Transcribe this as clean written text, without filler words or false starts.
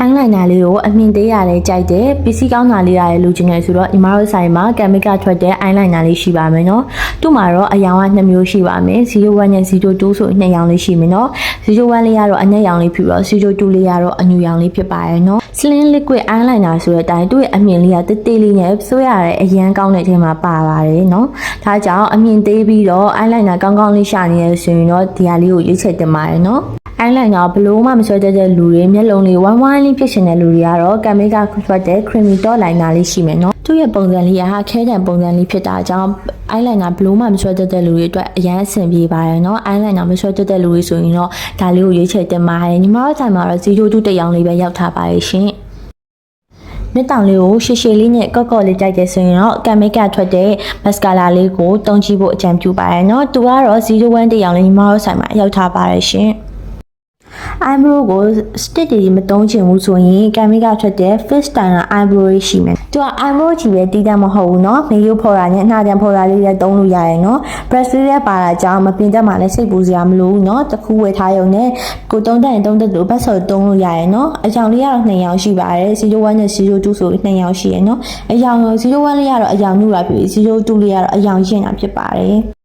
eyeliner လေးကိုအမြင့်သေးရတယ်ကြိုက်တယ်ပစ္စည်းကောင်းတာလေးရတယ်လိုချင်တယ်ဆိုတော့ညီမတို့ဆိုင်မှာ Chemica ထွက်တဲ့ eyeliner လေးရှိပါမယ်နော်သူ့မှာတော့အရောင်က2မျိုးရှိပါမယ်01နဲ့02ဆို2ရောင်လေးရှိမယ်နော်01လေးကတော့အနက်ရောင်လေးဖြစ်ပြီးတော့02လေးကတော့အညူရောင်လေးဖြစ်ပါတယ်နော် Slim Liquid Eyeliner ဆိုတဲ့အတိုင်းသူ့ရဲ့အမြင့်လေးကတေးသေးလေးနဲ့ဆိုရတဲ့အရန်ကောင်းတဲ့အထဲမှာပါပါတယ်နော်ဒါကြောင့်အမြင့်သေးပြီးတော့ eyeliner ကောင်းကောင်းလေးရှာနေရဆိုရင်တော့ဒီဟာလေးကိုရွေးချယ်တင်ပါတယ်နော်eyeliner ဘလို့မှမဆွဲတတ်တဲ့လူတွေမျက်လုံးလေးဝိုင်းဝိုင်းလေးဖြစ်ရှင်တဲ့လူတွေကတော့ Chemica ထွက်တဲ့ creamy dot liner လေးရှိမယ်နော်သူ့ရဲ့ပုံစံလေးကခဲတံပုံစံလေးဖြစ်တာကြောင့် eyeliner ဘလို့မှမဆွဲတတ်တဲ့လူတွေအတွက်အရန်အဆင်ပြေပါတယ်နော် eyeliner မဆွဲတတ်တဲ့လူတွေဆိုရင်တော့ဒါလေးကိုရွေးချယ်တင်ပါတယ်ညီမတို့ဆိုင်မှာတော့02တစ်ရောင်လေးပဲရောက်ထားပါတယ်ရှင်မျက်တောင်လေးကိုရှည်ရှည်လေးနဲ့ကော့ကော့လေးကြိုက်တယ်ဆိုရင်တော့ Chemica ထွက်တဲ့ mascara လေးကိုတုံးကြည့်ဖို့အကြံပြုပါတယ်နော်သူကတော့01တစ်ရောင်လေးညီမတို့ဆိုင်မှာရောက်ထားပါတယ်ရှင်eyebrow ကို stick တွေမတုံးချင်ဘူးဆိုရင် Chemica ထွက်တဲ့ face liner eyebrow ရှိမယ်သူက eyebrow ကြီးပဲတီးတတ်မဟုတ်ဘူးเนาะမေရုပ်ဖော်တာနဲ့နှာတံဖော်တာလေးလည်းတုံးလို့ရတယ်เนาะ brush လေးလည်းပါတာကြောင့်မပြင်တတ်မှလည်းစိတ်ပူစရာမလိုဘူးเนาะတစ်ခုဝယ်ထားရုံနဲ့ကိုတုံးတတ်ရင်တုံးတတ်လို့ဘတ်ဆော်တုံးလို့ရတယ်เนาะအရောင်လေးကတော့2ရောင်ရှိပါတယ်01နဲ့02ဆို2ရောင်ရှိရယ်เนาะအရောင်01လေးကတော့အရောင်နုတာဖြစ်ပြီး02လေးကတော့အရောင်ရှင်းတာဖြစ်ပါတယ်